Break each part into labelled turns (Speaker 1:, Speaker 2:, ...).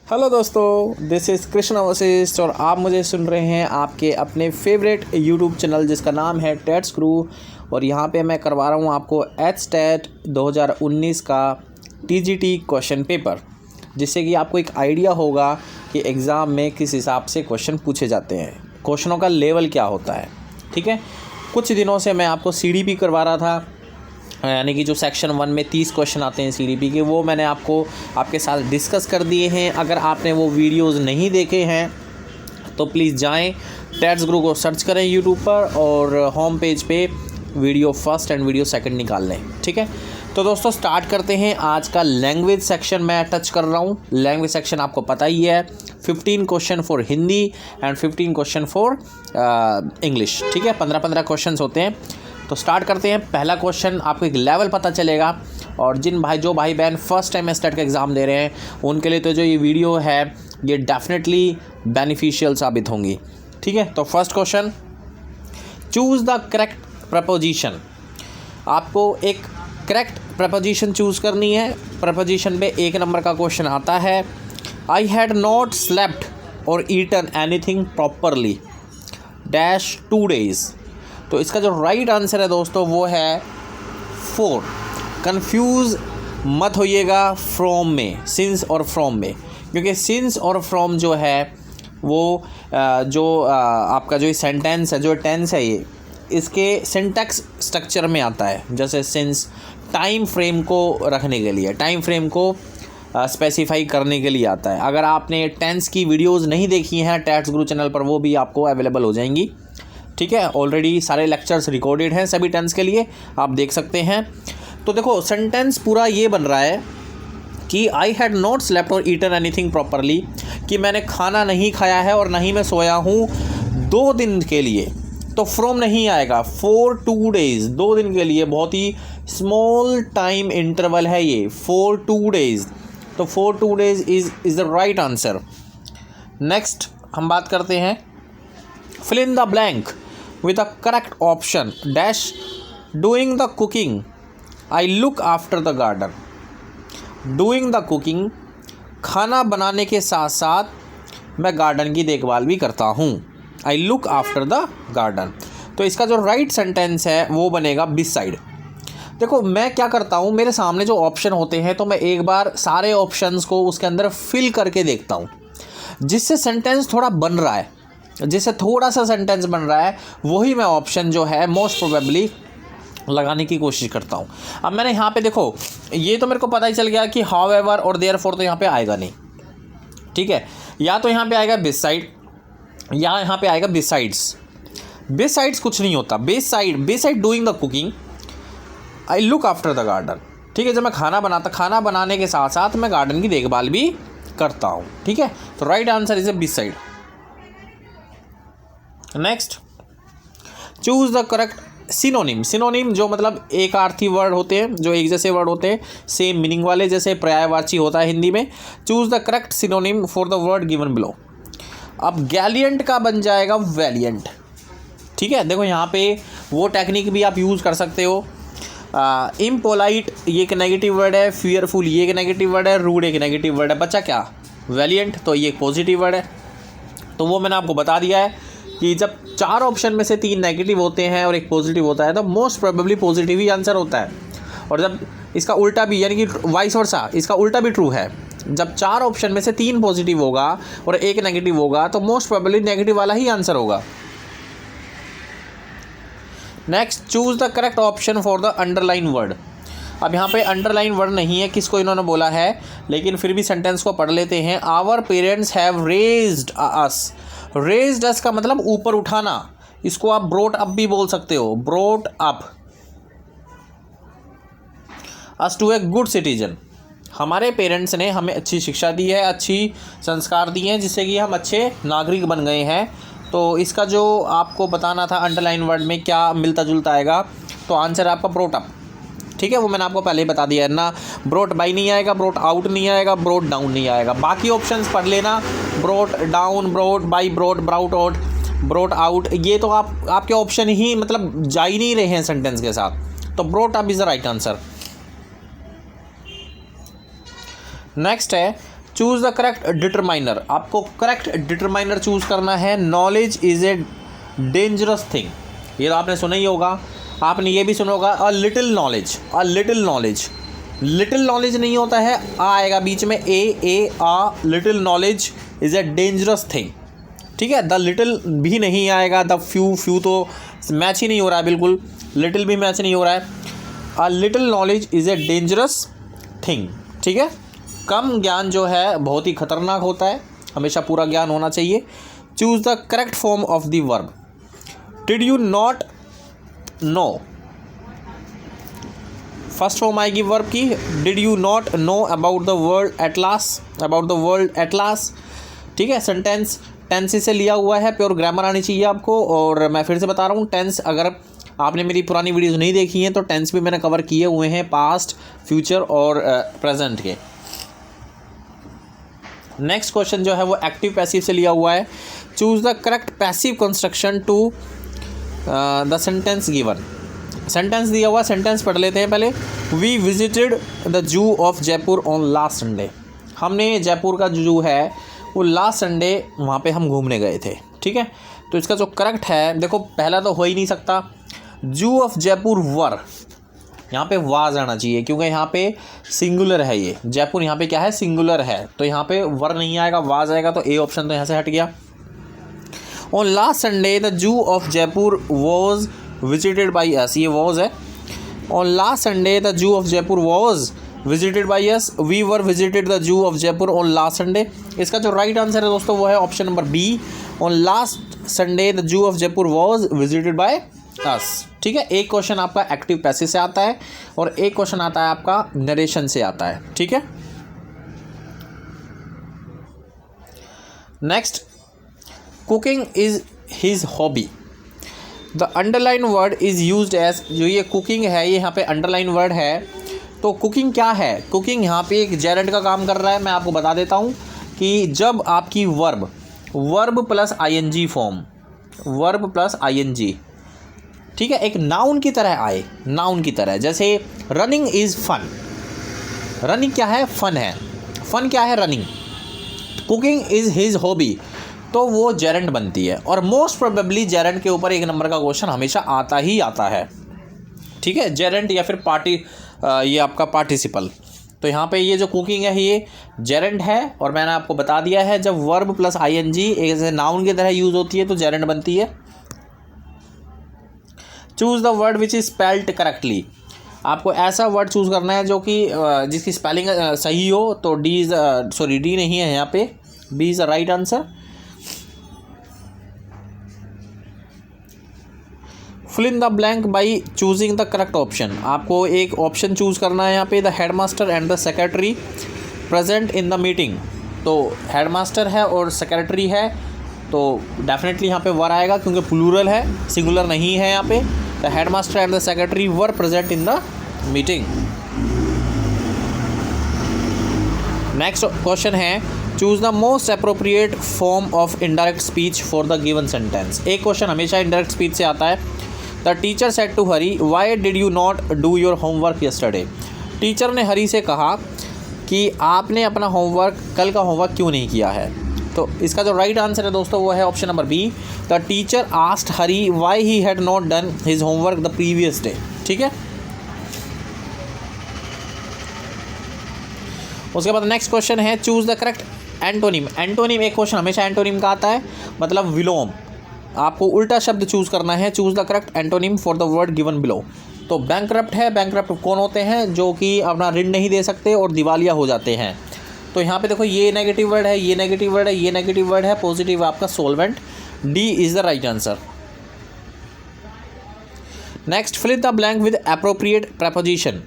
Speaker 1: Hello दोस्तों, this is Krishna Vashishtha और आप मुझे सुन रहे हैं आपके अपने फेवरेट यूट्यूब चैनल जिसका नाम है टेट्स गुरु। और यहाँ पे मैं करवा रहा हूँ आपको एचटेट 2019 का टीजीटी क्वेश्चन पेपर, जिससे कि आपको एक आइडिया होगा कि एग्ज़ाम में किस हिसाब से क्वेश्चन पूछे जाते हैं, क्वेश्चनों का लेवल क्या होता है। ठीक है, कुछ दिनों से मैं आपको सीडीपी करवा रहा था, यानी कि जो सेक्शन 1 में 30 क्वेश्चन आते हैं सीडीपी के, वो मैंने आपके साथ डिस्कस कर दिए हैं। अगर आपने वो वीडियोस नहीं देखे हैं तो प्लीज़ जाएं, टेट्स गुरु को सर्च करें यूट्यूब पर और होम पेज पे video first and video second निकाल लें। ठीक है, तो दोस्तों स्टार्ट करते हैं। आज का लैंग्वेज सेक्शन मैं टच कर रहा हूँ। लैंग्वेज सेक्शन आपको पता ही है, 15 question for Hindi and 15 question for English. ठीक है, 15-15 क्वेश्चन होते हैं। तो स्टार्ट करते हैं। पहला क्वेश्चन, आपको एक लेवल पता चलेगा और जो भाई बहन फर्स्ट टाइम एचटेट का एग्ज़ाम दे रहे हैं उनके लिए तो जो ये वीडियो है ये डेफिनेटली बेनिफिशियल साबित होंगी। ठीक है, तो first question, choose the correct preposition. आपको एक करेक्ट प्रपोजिशन चूज़ करनी है। प्रपोजिशन पे 1 नंबर का क्वेश्चन आता है, आई हैड नॉट स्लेप्ट और eaten anything properly dash 2 days। तो इसका जो राइट आंसर है दोस्तों वो है 4। कंफ्यूज मत होइएगा फ्रॉम में, सिंस और फ्रॉम में, क्योंकि सिंस और फ्रॉम जो है वो आपका जो सेंटेंस है, जो टेंस है, ये इसके सिंटैक्स स्ट्रक्चर में आता है। जैसे सिंस टाइम फ्रेम को रखने के लिए, टाइम फ्रेम को स्पेसिफाई करने के लिए आता है। अगर आपने टेंस की वीडियोस नहीं देखी हैं टेट्स गुरु चैनल पर, वो भी आपको अवेलेबल हो जाएंगी। ठीक है, ऑलरेडी सारे लेक्चर्स रिकॉर्डेड हैं सभी टेंस के लिए, आप देख सकते हैं। तो देखो सेंटेंस पूरा ये बन रहा है कि आई हैड नॉट स्लेप्ट और ईटन एनीथिंग प्रॉपरली, कि मैंने खाना नहीं खाया है और नहीं मैं सोया हूँ 2 दिन के लिए। तो फ्रॉम नहीं आएगा, 4 2 days, 2 दिन के लिए, बहुत ही स्मॉल टाइम इंटरवल है ये, 4 2 days। तो 4 2 days is the right answer. Next हम बात करते हैं, fill in the blank with a correct option dash doing the cooking I look after the garden। doing the cooking, खाना बनाने के साथ साथ मैं गार्डन की देखभाल भी करता हूँ। I look after the garden। तो इसका जो राइट सेंटेंस है वो बनेगा beside। देखो मैं क्या करता हूँ, मेरे सामने जो ऑप्शन होते हैं तो मैं एक बार सारे ऑप्शंस को उसके अंदर फिल करके देखता हूँ, जिससे सेंटेंस थोड़ा बन रहा है, जिससे थोड़ा सा सेंटेंस बन रहा है, वही मैं ऑप्शन जो है मोस्ट प्रोबेबली लगाने की कोशिश करता हूँ। अब मैंने यहाँ पे देखो, ये तो मेरे को पता ही चल गया कि हाउएवर और देयरफॉर तो यहाँ पे आएगा नहीं। ठीक है, या तो यहाँ पे आएगा बिसाइड या यहाँ पे आएगा बिसाइड्स। बिसाइड्स कुछ नहीं होता, beside doing the cooking I look after the garden. ठीक है, जब मैं खाना बनाने के साथ साथ मैं गार्डन की देखभाल भी करता हूँ। ठीक है, तो right answer is a beside. Next, choose the correct synonym. Synonym जो मतलब एक अर्थी वर्ड होते हैं, जो एक जैसे वर्ड होते हैं, सेम मीनिंग वाले, जैसे पर्यायवाची होता है हिंदी में। Choose the correct synonym for the word given below. अब गैलियंट का बन जाएगा वैलियंट। ठीक है, देखो यहाँ पे वो टेक्निक भी आप यूज़ कर सकते हो। इम्पोलाइट ये एक नेगेटिव वर्ड है, फियरफुल ये एक नेगेटिव वर्ड है, रूड एक नेगेटिव वर्ड है, बचा क्या, वैलियंट। तो ये एक पॉजिटिव वर्ड है। तो वो मैंने आपको बता दिया है कि जब 4 ऑप्शन में से 3 नेगेटिव होते हैं और एक पॉजिटिव होता है तो मोस्ट प्रोबेबली पॉजिटिव ही आंसर होता है। और जब इसका उल्टा भी, यानी कि वाइस वर्सा, इसका उल्टा भी ट्रू है। जब 4 ऑप्शन में से 3 पॉजिटिव होगा और 1 नेगेटिव होगा तो मोस्ट प्रोबेबली नेगेटिव वाला ही आंसर होगा। Next, choose the correct option for the underline word. अब यहाँ पे अंडरलाइन वर्ड नहीं है, किसको इन्होंने बोला है, लेकिन फिर भी सेंटेंस को पढ़ लेते हैं। Our parents have raised us. Raised us का मतलब ऊपर उठाना, इसको आप ब्रोट अप भी बोल सकते हो, brought up us to a good citizen. हमारे पेरेंट्स ने हमें अच्छी शिक्षा दी है, अच्छी संस्कार दिए हैं, जिससे कि हम अच्छे नागरिक बन गए हैं। तो इसका जो आपको बताना था अंडरलाइन वर्ड में क्या मिलता जुलता आएगा, तो आंसर आपका ब्रोट अप। ठीक है, वो मैंने आपको पहले ही बता दिया है ना, ब्रोट बाई नहीं आएगा, ब्रोट आउट नहीं आएगा, ब्रोट डाउन नहीं आएगा। बाकी ऑप्शंस पढ़ लेना, brought down, brought by, brought brought out, brought out, ये तो आपके ऑप्शन ही मतलब जा ही नहीं रहे हैं सेंटेंस के साथ। तो brought up is the right answer. Next है, चूज़ द करेक्ट डिटरमाइनर, आपको करेक्ट डिटरमाइनर चूज़ करना है। Knowledge is a dangerous thing, ये तो आपने सुना ही होगा। आपने ये भी सुना होगा a little knowledge, a little knowledge. Little knowledge नहीं होता है, आ आएगा बीच में, a ah, little knowledge is a dangerous thing. ठीक है, द लिटिल भी नहीं आएगा, द फ्यू तो मैच ही नहीं हो रहा है, बिल्कुल लिटिल भी मैच नहीं हो रहा है। अ little knowledge is a dangerous thing. ठीक है, कम ज्ञान जो है बहुत ही खतरनाक होता है, हमेशा पूरा ज्ञान होना चाहिए। Choose the correct form of the verb. Did you not know, first form आएगी वर्ब की, did you not know about the world atlas, about the world atlas. ठीक है, सेंटेंस टेंस से लिया हुआ है, प्योर ग्रामर आनी चाहिए आपको। और मैं फिर से बता रहा हूँ, टेंस अगर आपने मेरी पुरानी वीडियोस नहीं देखी हैं तो टेंस भी मैंने कवर किए हुए हैं, पास्ट, फ्यूचर और प्रेजेंट के। नेक्स्ट क्वेश्चन जो है वो एक्टिव पैसिव से लिया हुआ है। Choose the correct passive construction to the sentence given. Sentence दिया हुआ, सेंटेंस पढ़ लेते हैं पहले। We visited the zoo of Jaipur on last Sunday. हमने जयपुर का जू है वो लास्ट संडे वहाँ पे हम घूमने गए थे। ठीक है, तो इसका जो करेक्ट है, देखो पहला तो हो ही नहीं सकता, जू ऑफ जयपुर वर, यहाँ पे वाज आना चाहिए क्योंकि यहाँ पे सिंगुलर है, ये जयपुर यहाँ पे क्या है, सिंगुलर है, तो यहाँ पे वर नहीं आएगा, वाज आएगा, तो ए ऑप्शन तो यहाँ से हट गया। On last Sunday the zoo of Jaipur was visited by us, ये वॉज है। On last Sunday the zoo of Jaipur was visited by us, we were visited the zoo of Jaipur on last Sunday. इसका जो right answer है दोस्तों वो है option number B, on last Sunday the zoo of Jaipur was visited by us. ठीक है, एक question आपका एक्टिव पैसिव से आता है और एक क्वेश्चन आता है आपका नरेशन से आता है। ठीक है, next, cooking is his hobby. The underline word is used as, जो ये कुकिंग है, ये यहाँ पे अंडरलाइन वर्ड है, तो कुकिंग क्या है, कुकिंग यहाँ पे एक जेरेंट का काम कर रहा है। मैं आपको बता देता हूँ कि जब आपकी verb plus ING form, verb plus ING, ठीक है, एक नाउन की तरह आए, नाउन की तरह, जैसे रनिंग इज़ फन। रनिंग क्या है, फन है, फन क्या है, running. Cooking is his hobby, तो वो जेरेंट बनती है। और मोस्ट प्रोबेबली जेरेंट के ऊपर एक नंबर का क्वेश्चन हमेशा आता ही आता है। ठीक है, जेरेंट या फिर ये आपका पार्टिसिपल। तो यहाँ पे ये जो कुकिंग है ये जेरेंट है, और मैंने आपको बता दिया है जब वर्ब प्लस आईएनजी एक नाउन की तरह यूज़ होती है तो जेरेंट बनती है। Choose the word which is spelled correctly. आपको ऐसा वर्ड चूज़ करना है जो कि जिसकी स्पेलिंग सही हो, तो डी नहीं है यहाँ पे, B is the right answer. Fill in the blank by choosing the correct option. आपको एक ऑप्शन चूज़ करना है यहाँ पे, the headmaster and the secretary present in the meeting. तो हेडमास्टर है और सेक्रेटरी है, तो डेफिनेटली यहाँ पे वर आएगा क्योंकि प्लूरल है, सिंगुलर नहीं है यहाँ पे। The headmaster and the secretary were present in the meeting. Next question है, choose the most appropriate form of indirect speech for the given sentence. एक क्वेश्चन हमेशा इनडायरेक्ट स्पीच से आता है। The teacher said to Hari, why did you not do your homework yesterday. Teacher ने हरी से कहा कि आपने अपना होमवर्क, कल का होमवर्क क्यों नहीं किया है। तो इसका जो राइट आंसर है दोस्तों वो है option number B, the teacher asked Hari why he had not done his homework the previous day. ठीक है, उसके बाद नेक्स्ट क्वेश्चन है, choose the correct antonym. Antonym, एक क्वेश्चन हमेशा एंटोनिम का आता है, मतलब विलोम। आपको उल्टा शब्द चूज़ करना है। Choose the correct antonym for the word given below. तो बैंकरप्ट है, बैंकरप्ट कौन होते हैं, जो कि अपना ऋण नहीं दे सकते और दिवालिया हो जाते हैं। तो यहाँ पे देखो ये नेगेटिव वर्ड है, ये नेगेटिव वर्ड है, ये नेगेटिव वर्ड है, पॉजिटिव आपका solvent. D is the right answer. Next, fill the blank with appropriate preposition.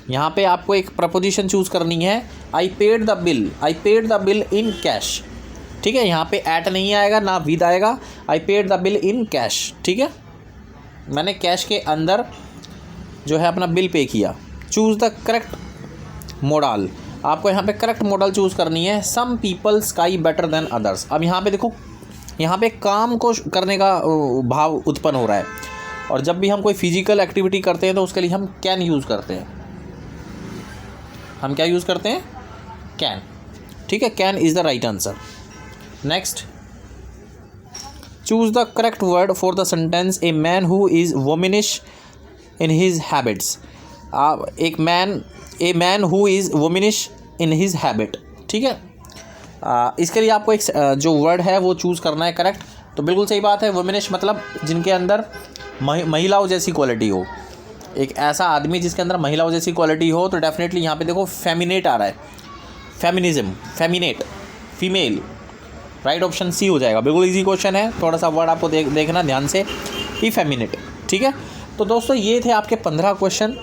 Speaker 1: यहाँ पे आपको एक प्रपोजिशन चूज़ करनी है। I paid the bill, I paid the bill in cash. ठीक है, यहाँ पे एट नहीं आएगा ना विद आएगा, आई paid the bill in cash. ठीक है, मैंने कैश के अंदर जो है अपना बिल पे किया। Choose the correct modal. आपको यहाँ पे करेक्ट मॉडल चूज़ करनी है। Some people ski better than others. अब यहाँ पे देखो, यहाँ पे काम को करने का भाव उत्पन्न हो रहा है, और जब भी हम कोई फिजिकल एक्टिविटी करते हैं तो उसके लिए हम कैन यूज़ करते हैं। हम क्या यूज़ करते हैं, कैन। ठीक है, can is the right answer. Next, choose the correct word for the sentence a man who is womanish in his habits. A man who is womanish in his habit, ठीक है। इसके लिए आपको एक जो वर्ड है वो चूज़ करना है करेक्ट। तो बिल्कुल सही बात है, वोमिनिश मतलब जिनके अंदर महिलाओं जैसी क्वालिटी हो, एक ऐसा आदमी जिसके अंदर महिलाओं जैसी क्वालिटी हो। तो डेफिनेटली यहाँ पे देखो फेमिनेट आ रहा है, feminism, effeminate, female, right option C हो जाएगा। बिल्कुल इजी क्वेश्चन है, थोड़ा सा वर्ड आपको देखना ध्यान से, इफेमिनेट, ठीक है। तो दोस्तों ये थे आपके 15 क्वेश्चन।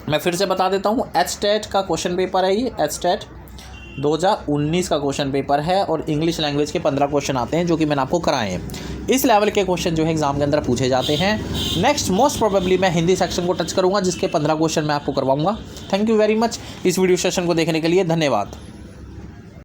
Speaker 1: मैं फिर से बता देता हूँ, एचटेट का क्वेश्चन पेपर है ये, एचटेट 2019 का क्वेश्चन पेपर है और इंग्लिश लैंग्वेज के 15 क्वेश्चन आते हैं जो कि मैंने आपको कराए हैं। इस लेवल के क्वेश्चन जो है एग्जाम के अंदर पूछे जाते हैं। नेक्स्ट मोस्ट प्रोबेबली मैं हिंदी सेक्शन को टच करूंगा जिसके 15 क्वेश्चन मैं आपको करवाऊंगा। थैंक यू वेरी मच इस वीडियो सेशन को देखने के लिए, धन्यवाद।